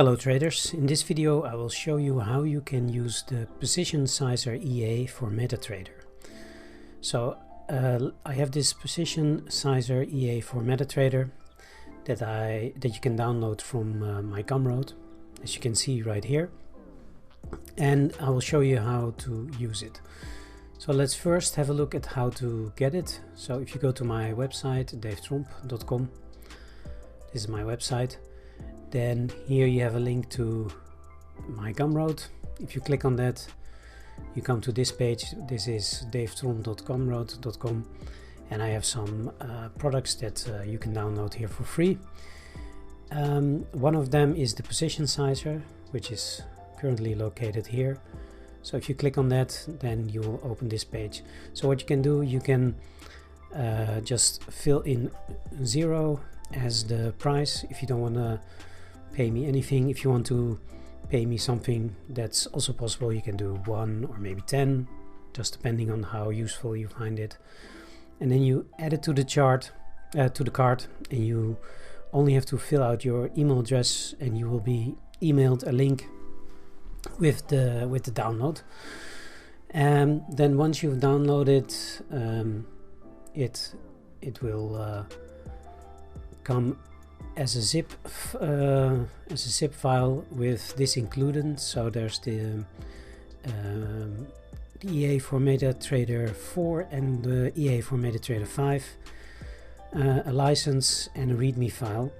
Hello traders, in this video I will show you how you can use the Positionsizer EA for Metatrader. So I have this Positionsizer EA for Metatrader that you can download from my Gumroad, as you can see right here, and I will show you how to use it. So let's first have a look at how to get it. So if you go to my website davetromp.com, this is my website. Then here you have a link to my Gumroad. If you click on that, you come to this page. This is davetromp.gumroad.com, and I have some products that you can download here for free. One of them is the Positionsizer, which is currently located here. So if you click on that, then you will open this page. So what you can do, you can just fill in 0 as the price if you don't want to pay me anything. If you want to pay me something, that's also possible. You can do 1 or maybe 10, just depending on how useful you find it. And then you add it to the chart, to the cart, and you only have to fill out your email address, and you will be emailed a link with the download. And then once you've downloaded it will come as a zip file with this included. So there's the EA for Metatrader 4 and the EA for Metatrader 5, a license and a README file.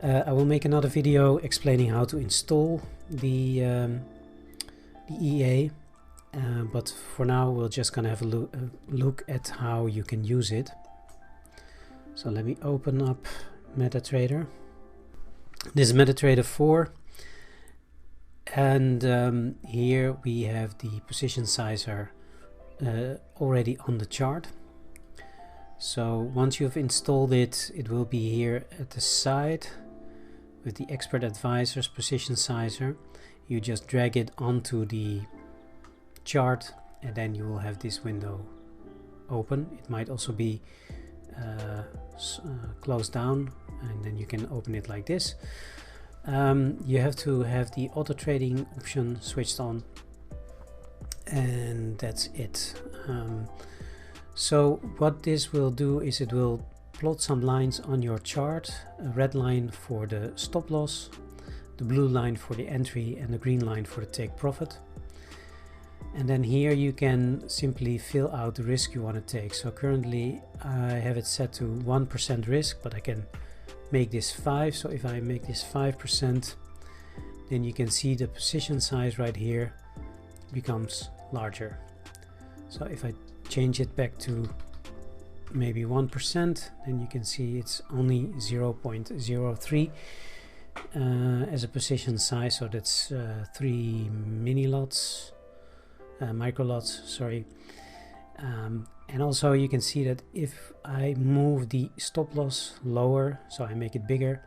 I will make another video explaining how to install the EA, but for now we're just gonna have a look at how you can use it. So let me open up Metatrader. This is Metatrader 4, and here we have the Positionsizer already on the chart. So once you've installed it, it will be here at the side with the Expert Advisors Positionsizer. You just drag it onto the chart, and then you will have this window open. It might also be closed down, and then you can open it like this. You have to have the auto trading option switched on, and that's it. So what this will do is it will plot some lines on your chart, a red line for the stop loss, the blue line for the entry, and the green line for the take profit. And then here you can simply fill out the risk you want to take. So currently I have it set to 1% risk, but I can make this 5. So if I make this 5%, then you can see the position size right here becomes larger. So if I change it back to maybe 1%, then you can see it's only 0.03 as a position size. So that's 3 mini lots. Micro lots, sorry. And also you can see that if I move the stop loss lower, so I make it bigger,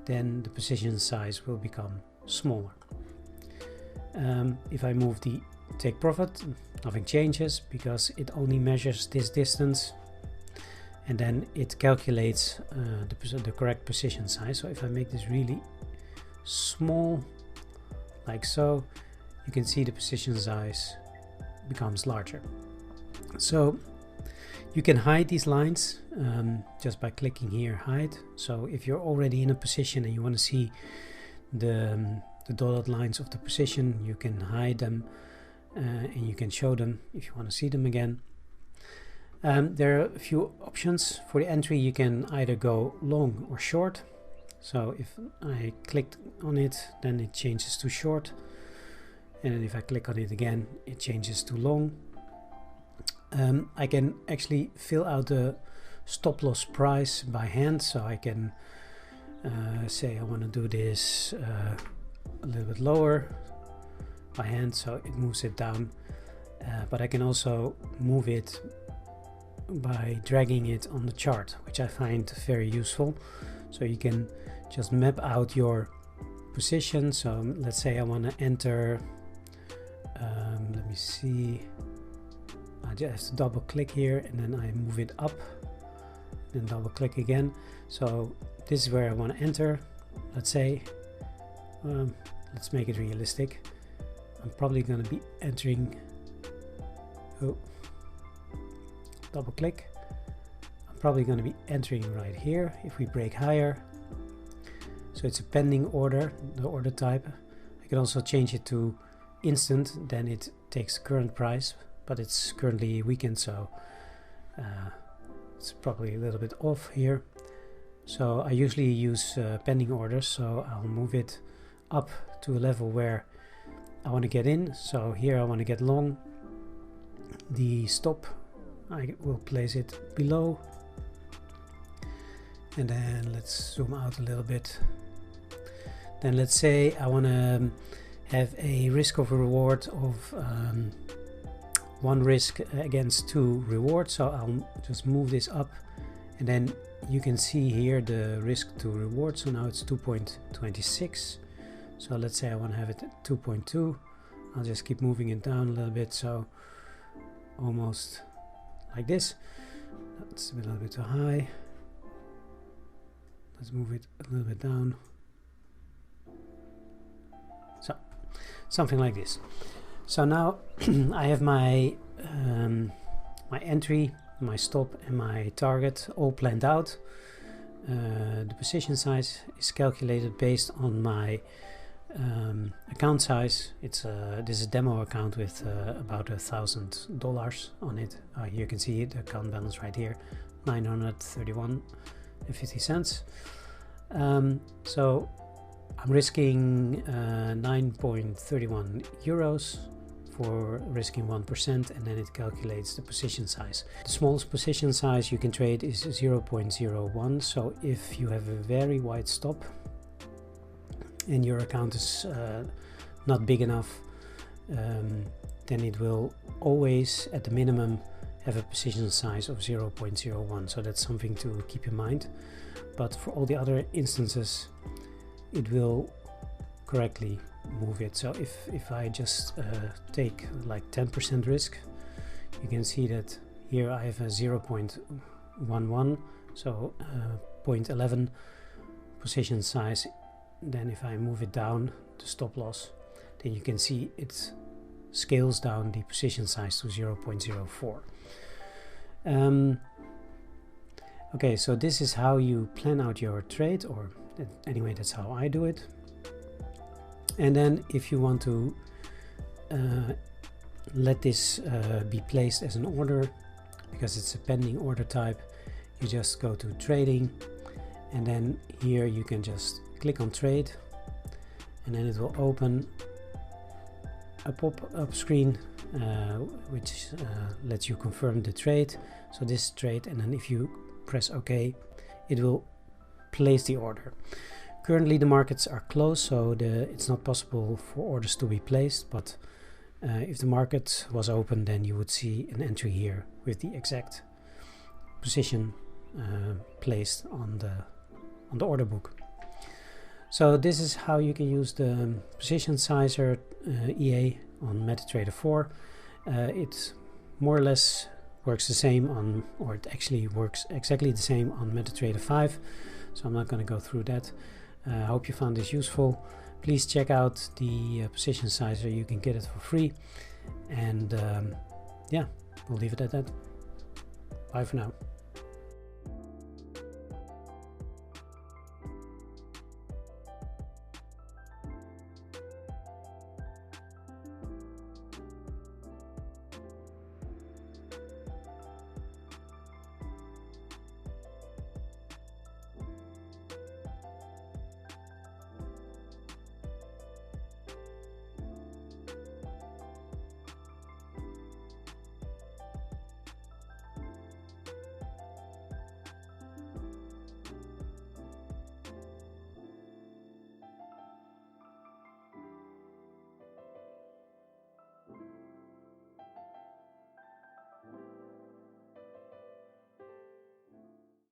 then the position size will become smaller. If I move the take profit, nothing changes because it only measures this distance, and then it calculates the correct position size. So if I make this really small, like so, you can see the position size becomes larger. So you can hide these lines just by clicking here, hide. So if you're already in a position and you want to see the dotted lines of the position, you can hide them, and you can show them if you want to see them again. There are a few options for the entry. You can either go long or short. So if I clicked on it, then it changes to short. And then if I click on it again, it changes to long. I can actually fill out the stop loss price by hand. So I can say I want to do this a little bit lower by hand, so it moves it down. But I can also move it by dragging it on the chart, which I find very useful. So you can just map out your position. So let's say I want to enter, let me see, I just have to double click here, and then I move it up, then double click again. So this is where I want to enter, let's say, let's make it realistic. I'm probably going to be entering, double click. I'm probably going to be entering right here if we break higher. So it's a pending order, the order type. I can also change it to instant, then it takes the current price, but it's currently weekend, so it's probably a little bit off here. So I usually use pending orders, so I'll move it up to a level where I want to get in. So here I want to get long. The stop, I will place it below. And then let's zoom out a little bit. Then let's say I want to have a risk over reward of 1 risk against 2 rewards. So I'll just move this up, and then you can see here the risk to reward. So now it's 2.26. So let's say I want to have it at 2.2. I'll just keep moving it down a little bit, so almost like this. That's a little bit too high. Let's move it a little bit down. So something like this. So now I have my my entry, my stop and my target all planned out. The position size is calculated based on my account size. It's this is a demo account with about $1,000 on it. You can see it, the account balance right here, 931.50 cents. So I'm risking 9.31 euros for risking 1%, and then it calculates the position size. The smallest position size you can trade is 0.01. So if you have a very wide stop and your account is not big enough, then it will always at the minimum have a position size of 0.01. So that's something to keep in mind. But for all the other instances, it will correctly move it. So if I just take like 10% risk, you can see that here I have a 0.11, so 0.11 position size. Then if I move it down to stop loss, then you can see it scales down the position size to 0.04. Okay, so this is how you plan out your trade, or anyway, that's how I do it. And then if you want to let this be placed as an order, because it's a pending order type, you just go to trading, and then here you can just click on trade, and then it will open a pop-up screen which lets you confirm the trade. So this trade, and then if you press OK, it will place the order. Currently the markets are closed, so it's not possible for orders to be placed, but if the market was open, then you would see an entry here with the exact position placed on the order book. So this is how you can use the Positionsizer EA on Metatrader 4. It more or less works the same on, or it actually works exactly the same on Metatrader 5, so I'm not going to go through that. I hope you found this useful. Please check out the Positionsizer, you can get it for free, and yeah, we'll leave it at that. Bye for now.